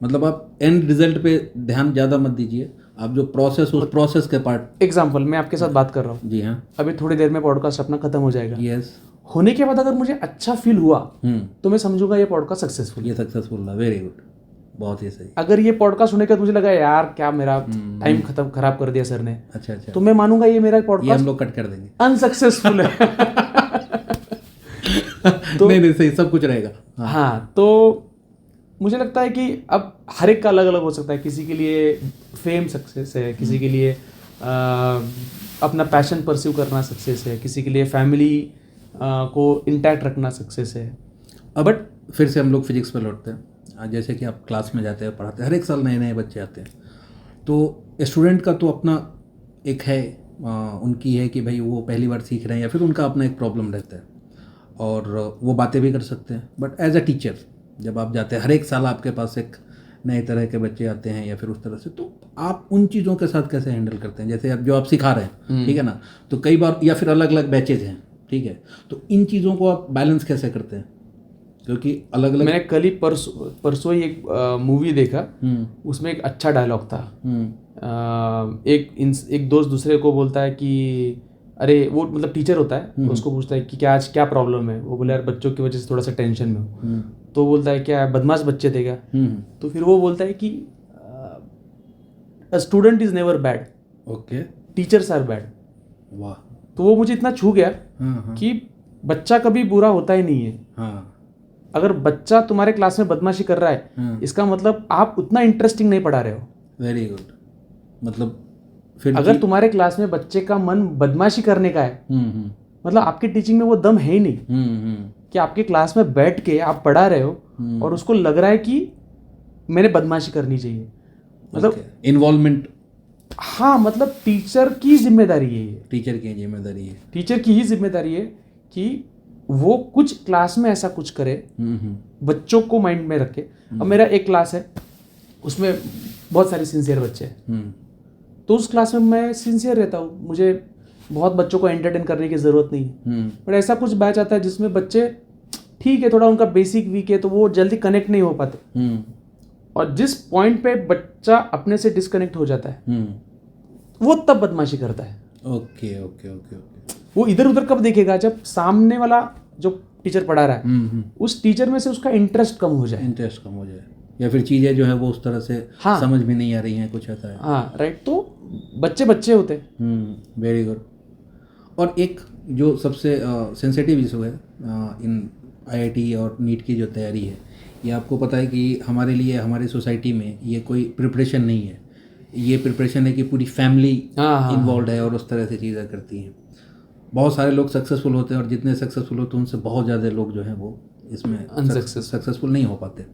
[SPEAKER 1] मतलब आप एंड रिजल्ट पे ध्यान ज़्यादा मत दीजिए, आप जो प्रोसेस, उस प्रोसेस के पार्ट।
[SPEAKER 2] एग्जाम्पल, मैं आपके साथ बात कर रहा हूँ,
[SPEAKER 1] जी हाँ,
[SPEAKER 2] अभी थोड़ी देर में पॉडकास्ट अपना खत्म हो जाएगा।
[SPEAKER 1] यस,
[SPEAKER 2] होने के बाद अगर मुझे अच्छा फील हुआ तो मैं समझूंगा ये पॉडकास्ट सक्सेसफुल,
[SPEAKER 1] ये सक्सेसफुल रहा, वेरी गुड, बहुत ही सही।
[SPEAKER 2] अगर ये पॉडकास्ट होने के बाद मुझे लगा यार क्या मेरा टाइम खराब कर दिया सर ने,
[SPEAKER 1] अच्छा,
[SPEAKER 2] तो मैं मानूंगा ये मेरा पॉडकास्ट,
[SPEAKER 1] हम लोग कट कर देंगे,
[SPEAKER 2] अनसक्सेसफुल है।
[SPEAKER 1] तो नहीं, सही, सब कुछ रहेगा।
[SPEAKER 2] हाँ, तो मुझे लगता है कि अब हर एक का अलग अलग हो सकता है, किसी के लिए फेम सक्सेस है, किसी के लिए अपना पैशन परस्यू करना सक्सेस है, किसी के लिए फैमिली को इंटैक्ट रखना सक्सेस है।
[SPEAKER 1] बट फिर से हम लोग फिजिक्स पर लौटते हैं। जैसे कि आप क्लास में जाते हैं, पढ़ाते हैं, हर एक साल नए नए बच्चे आते हैं, तो स्टूडेंट का तो अपना एक है, उनकी है कि भाई वो पहली बार सीख रहे हैं या फिर उनका अपना एक प्रॉब्लम रहता है और वो बातें भी कर सकते हैं। बट एज अ टीचर जब आप जाते हैं, हर एक साल आपके पास एक नए तरह के बच्चे आते हैं या फिर उस तरह से, तो आप उन चीज़ों के साथ कैसे हैंडल करते हैं? जैसे अब जो आप सिखा रहे हैं, ठीक है ना, तो कई बार या फिर अलग अलग बैचेज हैं, ठीक है, तो इन चीज़ों को आप बैलेंस कैसे करते हैं? क्योंकि अलग अलग,
[SPEAKER 2] मैंने कल ही परसों ही एक मूवी देखा, उसमें एक अच्छा डायलॉग था। एक दोस्त दूसरे को बोलता है कि अरे, वो मतलब टीचर होता है, तो उसको पूछता है कि क्या आज क्या प्रॉब्लम है, वो बोले यार बच्चों की वजह से थोड़ा सा टेंशन में हूँ। तो बोलता है क्या बदमाश बच्चे थे क्या? तो फिर वो बोलता है कि student is never bad,
[SPEAKER 1] okay,
[SPEAKER 2] teachers are bad.
[SPEAKER 1] वाह,
[SPEAKER 2] तो वो मुझे इतना छू गया कि बच्चा कभी बुरा होता ही नहीं है। अगर बच्चा तुम्हारे क्लास में बदमाशी कर रहा है, इसका मतलब आप उतना इंटरेस्टिंग नहीं पढ़ा रहे हो।
[SPEAKER 1] Very good. मतलब फिर
[SPEAKER 2] अगर तुम्हारे क्लास में बच्चे का मन बदमाशी करने का है, मतलब आपकी टीचिंग में वो दम है ही नहीं कि आपके क्लास में बैठ के आप पढ़ा रहे हो और उसको लग रहा है कि मैंने बदमाशी करनी चाहिए। मतलब
[SPEAKER 1] इन्वॉल्वमेंट।
[SPEAKER 2] हाँ, मतलब टीचर की जिम्मेदारी है ये।
[SPEAKER 1] टीचर की जिम्मेदारी है।
[SPEAKER 2] टीचर की ही जिम्मेदारी है कि वो कुछ क्लास में ऐसा कुछ करे, बच्चों को माइंड में रखे। अब मेरा एक क्लास है, उसमें बहुत सारे सिंसियर बच्चे हैं, तो उस क्लास में मैं सिंसियर रहता हूँ, मुझे बहुत बच्चों को एंटरटेन करने की ज़रूरत नहीं है। बट ऐसा कुछ बैच आता है जिसमें बच्चे ठीक है, थोड़ा उनका बेसिक वीक है, तो वो जल्दी कनेक्ट नहीं हो पाते, और जिस पॉइंट पे बच्चा अपने से डिस्कनेक्ट हो जाता है वो तब बदमाशी करता है।
[SPEAKER 1] Okay okay okay okay.
[SPEAKER 2] वो इधर उधर कब देखेगा? जब सामने वाला जो टीचर पढ़ा रहा है उस टीचर में से उसका इंटरेस्ट कम हो जाए,
[SPEAKER 1] या फिर चीज़ें जो है वो उस तरह से समझ में नहीं आ रही हैं, कुछ ऐसा है।
[SPEAKER 2] हाँ राइट। तो बच्चे बच्चे होते हैं।
[SPEAKER 1] Very good. और एक जो सबसे सेंसिटिव इशू है इन आईआईटी और नीट की जो तैयारी है, ये आपको पता है कि हमारे लिए, हमारी सोसाइटी में ये कोई प्रिपरेशन नहीं है, ये प्रिपरेशन है कि पूरी फैमिली इन्वॉल्व है और उस तरह से चीज़ें करती हैं। बहुत सारे लोग सक्सेसफुल होते हैं और जितने सक्सेसफुल होते हैं उनसे बहुत ज़्यादा लोग जो हैं वो इसमें सक्सेसफुल नहीं हो पाते।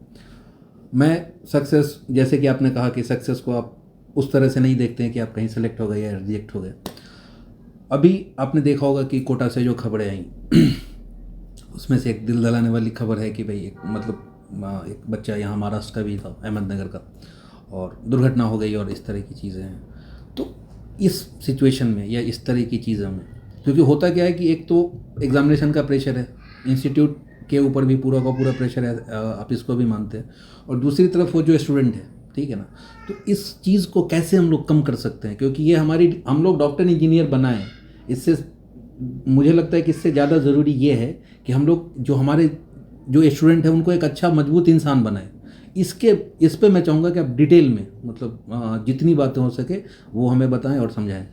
[SPEAKER 1] मैं सक्सेस, जैसे कि आपने कहा कि सक्सेस को आप उस तरह से नहीं देखते हैं कि आप कहीं सेलेक्ट हो गए या रिजेक्ट हो गए। अभी आपने देखा होगा कि कोटा से जो खबरें आई उसमें से एक दिल दहलाने वाली खबर है कि भाई एक बच्चा यहाँ महाराष्ट्र का भी था, अहमदनगर का, और दुर्घटना हो गई और इस तरह की चीज़ें हैं। तो इस सिचुएशन में या इस तरह की चीज़ों में, क्योंकि होता क्या है कि एक तो एग्जामिनेशन का प्रेशर है, इंस्टीट्यूट के ऊपर भी पूरा का पूरा प्रेशर है, आप इसको भी मानते हैं, और दूसरी तरफ वो जो स्टूडेंट है, ठीक है ना, तो इस चीज़ को कैसे हम लोग कम कर सकते हैं? क्योंकि ये हम लोग डॉक्टर इंजीनियर बनाएं, इससे मुझे लगता है कि इससे ज़्यादा ज़रूरी ये है कि हम लोग हमारे जो स्टूडेंट हैं उनको एक अच्छा मजबूत इंसान बनाएं। इस पे मैं चाहूँगा कि आप डिटेल में, मतलब जितनी बातें हो सके वो हमें बताएं और समझाएं।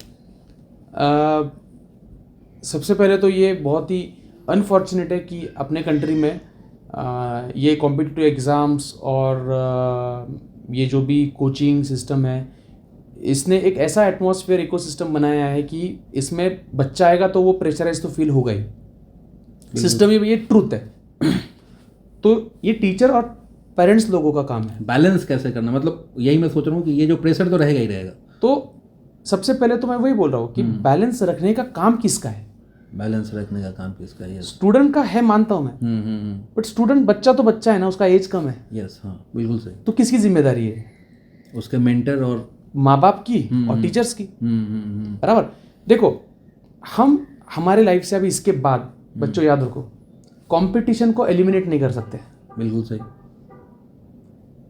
[SPEAKER 2] सबसे पहले तो ये बहुत ही अनफॉर्चुनेट है कि अपने कंट्री में ये कॉम्पिटिटिव एग्ज़ाम्स और ये जो भी कोचिंग सिस्टम है, इसने एक ऐसा एटमॉस्फेयर इकोसिस्टम बनाया है कि इसमें बच्चा आएगा तो वो प्रेशराइज तो फील होगा ही, सिस्टम ये ट्रूथ है। तो ये टीचर और पेरेंट्स लोगों का काम है
[SPEAKER 1] बैलेंस कैसे करना। मतलब यही मैं सोच रहा हूँ कि ये जो प्रेशर तो रहेगा ही रहेगा।
[SPEAKER 2] तो सबसे पहले तो मैं वही बोल रहा हूँ कि बैलेंस रखने का काम किसका है?
[SPEAKER 1] बैलेंस रखने का काम किसका है?
[SPEAKER 2] स्टूडेंट का है, मानता हूँ मैं, बट स्टूडेंट बच्चा तो बच्चा है ना, उसका एज कम है।
[SPEAKER 1] यस, हाँ बिल्कुल सही।
[SPEAKER 2] तो किसकी जिम्मेदारी है?
[SPEAKER 1] उसके मेंटर और
[SPEAKER 2] माँ बाप की और टीचर्स की। बराबर। देखो, हम हमारे लाइफ से अभी इसके बाद बच्चों याद रखो, कंपटीशन को एलिमिनेट नहीं कर सकते।
[SPEAKER 1] बिल्कुल सही।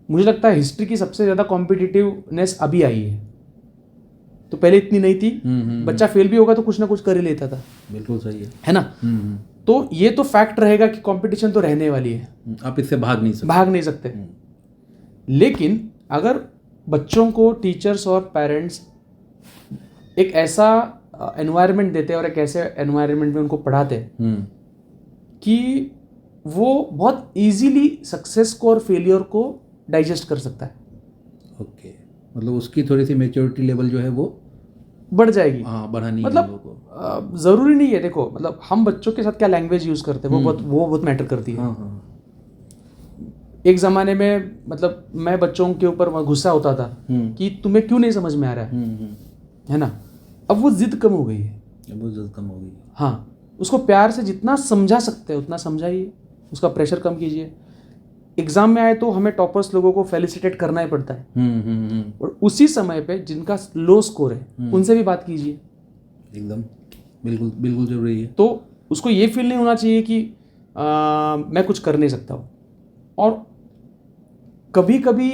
[SPEAKER 2] मुझे लगता है हिस्ट्री की सबसे ज़्यादा कॉम्पिटिटिवनेस अभी आई है, तो पहले इतनी नहीं थी। बच्चा फेल भी होगा तो कुछ ना कुछ कर ही लेता था।
[SPEAKER 1] बिल्कुल सही
[SPEAKER 2] है ना। तो ये तो फैक्ट रहेगा कि कंपटीशन तो रहने वाली है,
[SPEAKER 1] आप इससे भाग नहीं सकते।
[SPEAKER 2] लेकिन अगर बच्चों को टीचर्स और पेरेंट्स एक ऐसा एनवायरनमेंट देते हैं और एक ऐसे एनवायरनमेंट में उनको पढ़ाते हैं कि वो बहुत इजीली सक्सेस को और फेलियर को डाइजेस्ट कर सकता है।
[SPEAKER 1] ओके, मतलब उसकी थोड़ी सी मैच्योरिटी लेवल जो है वो
[SPEAKER 2] बढ़ जाएगी।
[SPEAKER 1] हाँ, बढ़ानी है।
[SPEAKER 2] मतलब ज़रूरी नहीं है। देखो, मतलब हम बच्चों के साथ क्या लैंग्वेज यूज़ करते हैं वो बहुत मैटर करती है।
[SPEAKER 1] हाँ।
[SPEAKER 2] एक ज़माने में मतलब मैं बच्चों के ऊपर गुस्सा होता था कि तुम्हें क्यों नहीं समझ में आ रहा है ना। अब वो जिद कम हो गई है। हाँ, उसको प्यार से जितना समझा सकते हैं उतना समझाइए, उसका प्रेशर कम कीजिए। एग्जाम में आए तो हमें टॉपर्स लोगों को फेलिसिटेट करना ही पड़ता है, और उसी समय पे जिनका लो स्कोर है उनसे भी बात कीजिए।
[SPEAKER 1] एकदम बिल्कुल जरूरी है।
[SPEAKER 2] तो उसको ये फील नहीं होना चाहिए कि मैं कुछ कर नहीं सकता हूँ। और कभी कभी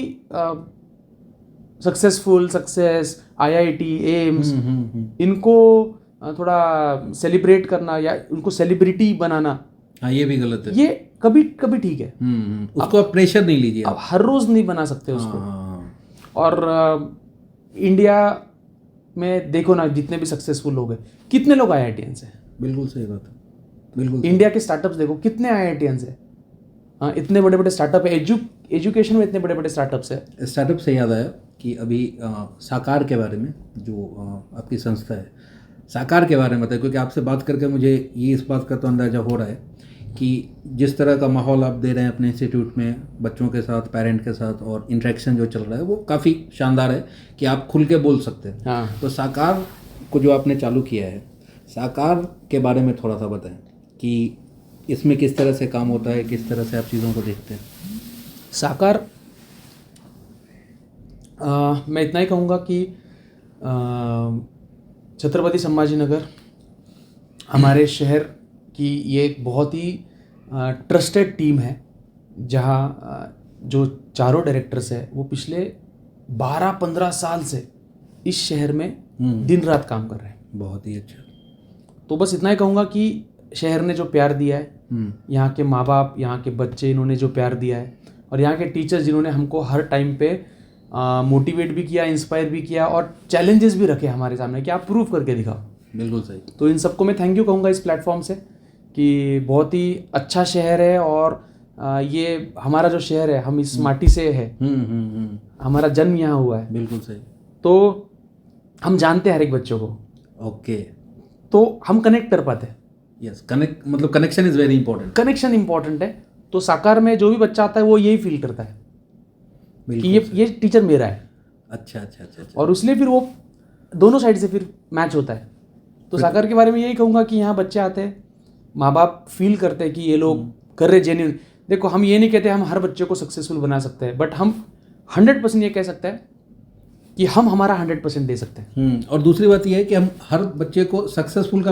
[SPEAKER 2] सक्सेस, IIT, एम्स, इनको थोड़ा सेलिब्रेट करना या उनको सेलिब्रिटी बनाना,
[SPEAKER 1] हाँ, ये भी गलत है।
[SPEAKER 2] ये कभी कभी ठीक है।
[SPEAKER 1] उसको आप प्रेशर नहीं लीजिए।
[SPEAKER 2] अब हर रोज नहीं बना सकते उसको। और इंडिया में देखो ना, जितने भी सक्सेसफुल लोग हैं, कितने लोग IITians हैं।
[SPEAKER 1] बिल्कुल सही बात है। बिल्कुल।
[SPEAKER 2] इंडिया के स्टार्टअप्स देखो, कितने IITians हैं। इतने बड़े बड़े स्टार्टअप है, एजुकेशन में इतने बड़े बड़े स्टार्टअप्स है।
[SPEAKER 1] स्टार्टअप से याद आया कि अभी साकार के बारे में जो आपकी संस्था है, साकार के बारे में बताइए, क्योंकि आपसे बात करके मुझे ये इस बात का तो अंदाज़ा हो रहा है कि जिस तरह का माहौल आप दे रहे हैं अपने इंस्टीट्यूट में बच्चों के साथ, पेरेंट के साथ, और इंटरेक्शन जो चल रहा है वो काफ़ी शानदार है कि आप खुल के बोल सकते हैं।
[SPEAKER 2] हाँ।
[SPEAKER 1] तो साकार को जो आपने चालू किया है, साकार के बारे में थोड़ा सा बताएं कि इसमें किस तरह से काम होता है, किस तरह से आप चीज़ों को देखते हैं।
[SPEAKER 2] साकार, मैं इतना ही कहूँगा कि छत्रपति संभाजीनगर हमारे शहर की ये एक बहुत ही ट्रस्टेड टीम है, जहाँ जो चारों डायरेक्टर्स है वो पिछले 12-15 साल से इस शहर में दिन रात काम कर रहे हैं।
[SPEAKER 1] बहुत ही अच्छा।
[SPEAKER 2] तो बस इतना ही कहूँगा कि शहर ने जो प्यार दिया है, यहाँ के माँ बाप, यहाँ के बच्चे, इन्होंने जो प्यार दिया है, और यहाँ के टीचर्स जिन्होंने हमको हर टाइम पे मोटिवेट भी किया, इंस्पायर भी किया, और चैलेंजेस भी रखे हमारे सामने कि आप प्रूव करके दिखाओ।
[SPEAKER 1] बिल्कुल सही।
[SPEAKER 2] तो इन सबको मैं थैंक यू कहूँगा इस प्लेटफॉर्म से कि बहुत ही अच्छा शहर है, और ये हमारा जो शहर है, हम इस माटी से है, हमारा जन्म यहाँ हुआ है।
[SPEAKER 1] बिल्कुल सही।
[SPEAKER 2] तो हम जानते हैं हर एक बच्चों को।
[SPEAKER 1] ओके।
[SPEAKER 2] तो हम कनेक्ट कर पाते हैं।
[SPEAKER 1] यस, कनेक्ट, मतलब connection is very important.
[SPEAKER 2] Connection important है। तो साकार में जो भी बच्चा आता है वो यही फील करता है कि ये टीचर मेरा है।
[SPEAKER 1] अच्छा अच्छा अच्छा अच्छा।
[SPEAKER 2] और इसलिए फिर वो दोनों साइड से फिर मैच होता है। तो साकार के बारे में यही कहूँगा कि यहाँ बच्चे आते हैं, माँ बाप फील करते हैं कि ये लोग कर रहे जेन्युइन। देखो, हम ये नहीं कहते हम हर बच्चे को सक्सेसफुल बना सकते हैं, बट हम 100% ये कह सकते हैं कि हम हमारा 100% दे सकते हैं।
[SPEAKER 1] और दूसरी बात यह है कि हम हर बच्चे को सक्सेसफुल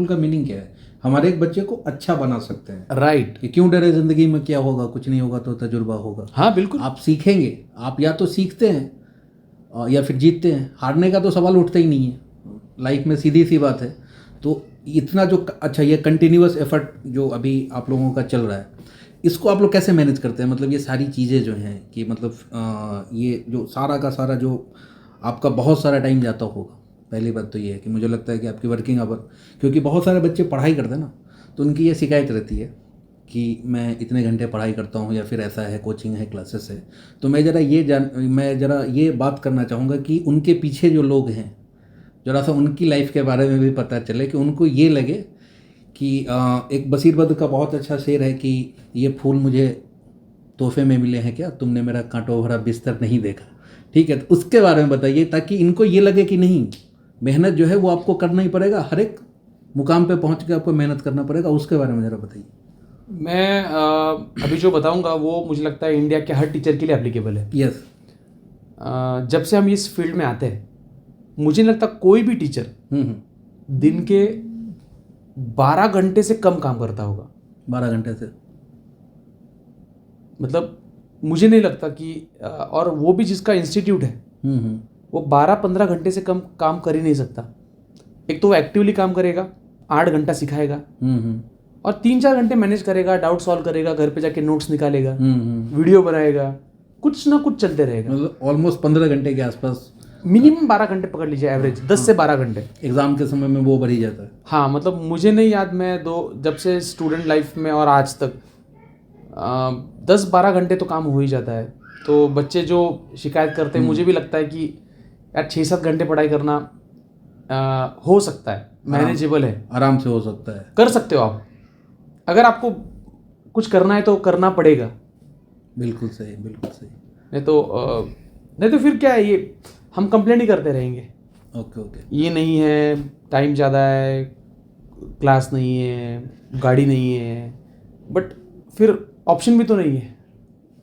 [SPEAKER 1] का मीनिंग क्या है, हमारे एक बच्चे को अच्छा बना सकते हैं।
[SPEAKER 2] राइट।
[SPEAKER 1] कि क्यों डरे, जिंदगी में क्या होगा, कुछ नहीं होगा तो तजुर्बा होगा।
[SPEAKER 2] हाँ बिल्कुल।
[SPEAKER 1] आप सीखेंगे, आप या तो सीखते हैं या फिर जीतते हैं। हारने का तो सवाल उठता ही नहीं है लाइफ में, सीधी सी बात है। तो इतना जो अच्छा ये कंटिन्यूअस एफर्ट जो अभी आप लोगों का चल रहा है, इसको आप लोग कैसे मैनेज करते हैं? मतलब ये सारी चीज़ें जो हैं कि मतलब ये जो सारा का सारा जो आपका बहुत सारा टाइम जाता होगा। पहली बात तो ये है कि मुझे लगता है कि आपकी वर्किंग आवर, क्योंकि बहुत सारे बच्चे पढ़ाई करते हैं ना, तो उनकी ये शिकायत रहती है कि मैं इतने घंटे पढ़ाई करता हूँ, या फिर ऐसा है, कोचिंग है, क्लासेस है। तो मैं ज़रा ये बात करना चाहूँगा कि उनके पीछे जो लोग हैं, ज़रा सा उनकी लाइफ के बारे में भी पता चले, कि उनको ये लगे कि एक बशीर बद्र का बहुत अच्छा शेर है कि ये फूल मुझे तोहफे में मिले हैं क्या, तुमने मेरा कांटों भरा बिस्तर नहीं देखा। ठीक है, तो उसके बारे में बताइए, ताकि इनको ये लगे कि नहीं, मेहनत जो है वो आपको करना ही पड़ेगा, हर एक मुकाम पे पहुंच के आपको मेहनत करना पड़ेगा। उसके बारे में ज़रा बताइए।
[SPEAKER 2] मैं अभी जो बताऊंगा वो मुझे लगता है इंडिया के हर टीचर के लिए एप्लीकेबल है।
[SPEAKER 1] यस।
[SPEAKER 2] जब से हम इस फील्ड में आते हैं, मुझे नहीं लगता कोई भी टीचर दिन के 12 घंटे से कम काम करता होगा।
[SPEAKER 1] 12 घंटे से,
[SPEAKER 2] मतलब मुझे नहीं लगता कि और वो भी जिसका इंस्टीट्यूट है वो 12-15 घंटे से कम काम कर ही नहीं सकता। एक तो वो एक्टिवली काम करेगा, 8 घंटा सिखाएगा, और 3-4 घंटे मैनेज करेगा, डाउट सॉल्व करेगा, घर पे जाके नोट्स निकालेगा, वीडियो बनाएगा, कुछ ना कुछ चलते रहेगा।
[SPEAKER 1] मतलब ऑलमोस्ट 15 घंटे के आसपास,
[SPEAKER 2] मिनिमम 12 घंटे पकड़ लीजिए, एवरेज 10 से 12 घंटे।
[SPEAKER 1] एग्ज़ाम के समय में वो बढ़ ही जाता है।
[SPEAKER 2] हाँ, मतलब मुझे नहीं याद, मैं जब से स्टूडेंट लाइफ में और आज तक 10-12 घंटे तो काम हो ही जाता है। तो बच्चे जो शिकायत करते हैं, मुझे भी लगता है कि यार 6-7 घंटे पढ़ाई करना हो सकता है, मैनेजेबल है,
[SPEAKER 1] आराम से हो सकता है,
[SPEAKER 2] कर सकते हो आप। अगर आपको कुछ करना है तो करना पड़ेगा।
[SPEAKER 1] बिल्कुल सही, बिल्कुल सही।
[SPEAKER 2] नहीं तो फिर क्या है, ये हम कंप्लेंट ही करते रहेंगे।
[SPEAKER 1] Okay okay.
[SPEAKER 2] ये नहीं है, टाइम ज़्यादा है, क्लास नहीं है, गाड़ी नहीं है, बट फिर ऑप्शन भी तो नहीं है।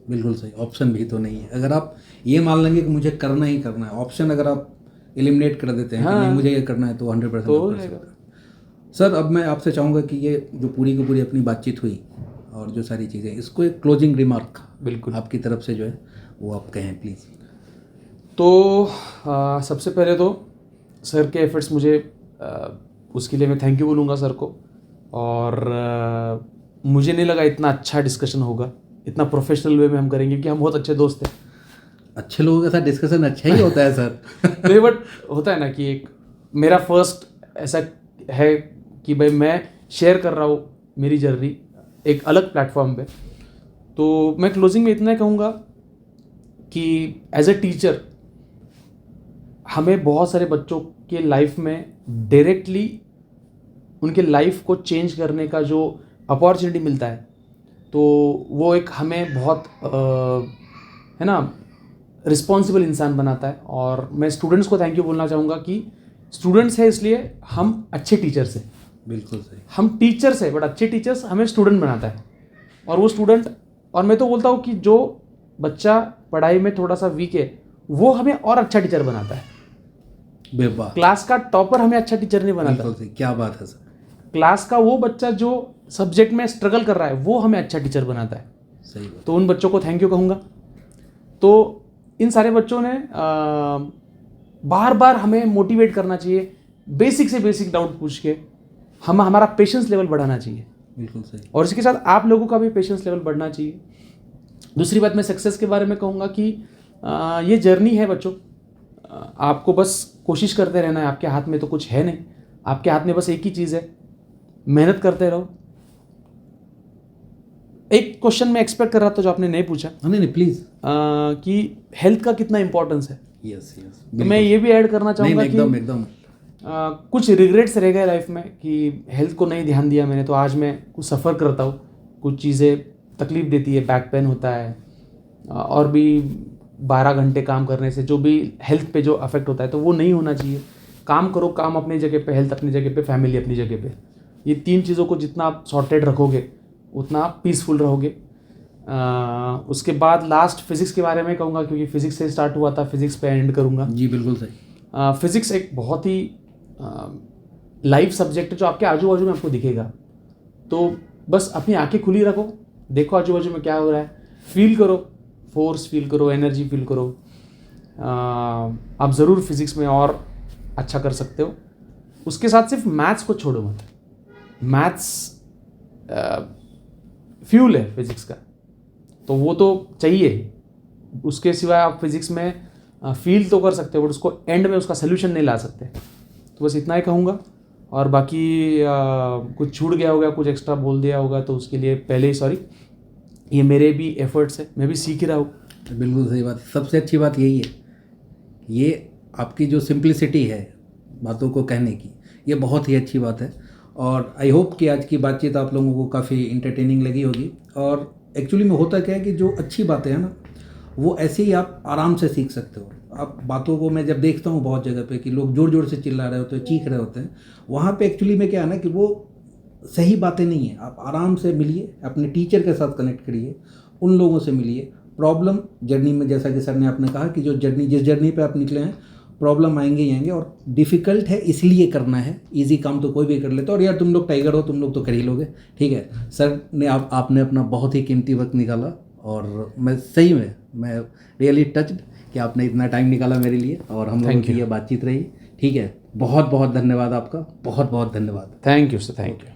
[SPEAKER 1] बिल्कुल सही, ऑप्शन भी तो नहीं है। अगर आप ये मान लेंगे कि मुझे करना ही करना है, ऑप्शन अगर आप एलिमिनेट कर देते हैं कि नहीं मुझे ये करना है, तो 100%
[SPEAKER 2] तो
[SPEAKER 1] कर सकते हैं। सर, अब मैं आपसे चाहूँगा कि ये जो पूरी की पूरी अपनी बातचीत हुई और जो सारी चीज़ें, इसको एक क्लोजिंग रिमार्क
[SPEAKER 2] बिल्कुल
[SPEAKER 1] आपकी तरफ से जो है वो आप कहें प्लीज़।
[SPEAKER 2] तो सबसे पहले तो सर के एफर्ट्स, मुझे उसके लिए मैं थैंक यू बोलूँगा सर को। और मुझे नहीं लगा इतना अच्छा डिस्कशन होगा, इतना प्रोफेशनल वे में हम करेंगे, क्योंकि हम बहुत अच्छे दोस्त हैं।
[SPEAKER 1] अच्छे लोगों के साथ डिस्कशन अच्छा ही होता है सर।
[SPEAKER 2] नहीं, बट होता है ना कि एक मेरा फर्स्ट ऐसा है कि भाई मैं शेयर कर रहा हूँ मेरी जर्नी एक अलग प्लेटफॉर्म पे, तो मैं क्लोजिंग में इतना ही कहूँगा कि एज ए टीचर हमें बहुत सारे बच्चों के लाइफ में डायरेक्टली उनके लाइफ को चेंज करने का जो अपॉर्चुनिटी मिलता है, तो वो एक हमें बहुत है ना रिस्पॉन्सिबल इंसान बनाता है। और मैं स्टूडेंट्स को थैंक यू बोलना चाहूँगा कि स्टूडेंट्स है इसलिए हम अच्छे टीचर्स हैं।
[SPEAKER 1] बिल्कुल सही।
[SPEAKER 2] हम टीचर्स हैं बट अच्छे टीचर्स हमें स्टूडेंट बनाता है। और वो स्टूडेंट, और मैं तो बोलता हूँ कि जो बच्चा पढ़ाई में थोड़ा सा वीक है वो हमें और अच्छा टीचर बनाता है।
[SPEAKER 1] बेबाक।
[SPEAKER 2] क्लास का टॉपर हमें अच्छा टीचर नहीं बनाता।
[SPEAKER 1] बिल्कुल सही, क्या बात है सर।
[SPEAKER 2] क्लास का वो बच्चा जो सब्जेक्ट में स्ट्रगल कर रहा है वो हमें अच्छा टीचर बनाता है।
[SPEAKER 1] सही बात।
[SPEAKER 2] तो उन बच्चों को थैंक यू कहूँगा। तो इन सारे बच्चों ने बार बार हमें मोटिवेट करना चाहिए, बेसिक से बेसिक डाउट पूछ के हमारा पेशेंस लेवल बढ़ाना चाहिए।
[SPEAKER 1] बिल्कुल सही।
[SPEAKER 2] और इसके साथ आप लोगों का भी पेशेंस लेवल बढ़ना चाहिए। दूसरी बात मैं सक्सेस के बारे में कहूँगा कि ये जर्नी है बच्चों, आपको बस कोशिश करते रहना है। आपके हाथ में तो कुछ है नहीं, आपके हाथ में बस एक ही चीज़ है, मेहनत करते रहो। एक क्वेश्चन मैं एक्सपेक्ट कर रहा था जो आपने नहीं पूछा।
[SPEAKER 1] नहीं प्लीज़।
[SPEAKER 2] कि हेल्थ का कितना इंपॉर्टेंस है।
[SPEAKER 1] Yes yes.
[SPEAKER 2] तो मैं ये भी ऐड करना चाहूँगा कि
[SPEAKER 1] एकदम
[SPEAKER 2] कुछ रिग्रेट्स रह गए लाइफ में कि हेल्थ को नहीं ध्यान दिया मैंने, तो आज मैं कुछ सफ़र करता हूँ, कुछ चीज़ें तकलीफ़ देती है, बैक पेन होता है, और भी 12 घंटे काम करने से जो भी हेल्थ पे जो अफेक्ट होता है, तो वो नहीं होना चाहिए। काम करो, काम अपनी जगह पे, हेल्थ अपनी जगह पे, फैमिली अपनी जगह पे। ये 3 चीज़ों को जितना आप सॉर्टेड रखोगे उतना आप पीसफुल रहोगे। उसके बाद लास्ट फिज़िक्स के बारे में कहूँगा, क्योंकि फिज़िक्स से स्टार्ट हुआ था, फिज़िक्स पे एंड करूँगा।
[SPEAKER 1] जी बिल्कुल सही।
[SPEAKER 2] फिज़िक्स एक बहुत ही लाइव सब्जेक्ट है जो आपके आजू बाजू में आपको दिखेगा। तो बस अपनी आंखें खुली रखो, देखो आजू बाजू में क्या हो रहा है, फील करो, फोर्स फील करो, एनर्जी फील करो। आप ज़रूर फिज़िक्स में और अच्छा कर सकते हो। उसके साथ सिर्फ मैथ्स को छोड़ो मत। मैथ्स फ्यूल है फिज़िक्स का, तो वो तो चाहिए। उसके सिवाय आप फिज़िक्स में फील तो कर सकते हो बट उसको एंड में उसका सोल्यूशन नहीं ला सकते। तो बस इतना ही कहूँगा। और बाकी कुछ छूट गया होगा, कुछ एक्स्ट्रा बोल दिया होगा तो उसके लिए पहले ही सॉरी। ये मेरे भी एफर्ट्स है, मैं भी सीख ही रहा हूँ।
[SPEAKER 1] बिल्कुल सही बात। सबसे अच्छी बात यही है, ये आपकी जो सिंप्लिसिटी है बातों को कहने की, ये बहुत ही अच्छी बात है। और आई होप कि आज की बातचीत आप लोगों को काफ़ी इंटरटेनिंग लगी होगी। और एक्चुअली में होता क्या है कि जो अच्छी बातें हैं ना, वो ऐसे ही आप आराम से सीख सकते हो। आप बातों को मैं जब देखता हूँ बहुत जगह पे कि लोग जोर जोर से चिल्ला रहे होते हैं, चीख रहे होते हैं, वहाँ पे एक्चुअली में क्या है ना कि वो सही बातें नहीं है। आप आराम से मिलिए, अपने टीचर के साथ कनेक्ट करिए, उन लोगों से मिलिए। प्रॉब्लम जर्नी में, जैसा कि सर ने आपने कहा कि जो जर्नी, जिस जर्नी पे आप निकले हैं, प्रॉब्लम आएंगे ही आएंगे। और डिफ़िकल्ट है इसलिए करना है, इजी काम तो कोई भी कर लेता है। और यार तुम लोग टाइगर हो, तुम लोग तो कर ही लोगे, ठीक है। सर ने आपने अपना बहुत ही कीमती वक्त निकाला और मैं सही में मैं रियली टच्ड कि आपने इतना टाइम निकाला मेरे लिए और हम लोगों की ये बातचीत रही, ठीक है। बहुत बहुत धन्यवाद आपका, बहुत बहुत धन्यवाद।
[SPEAKER 2] Thank you sir, thank you.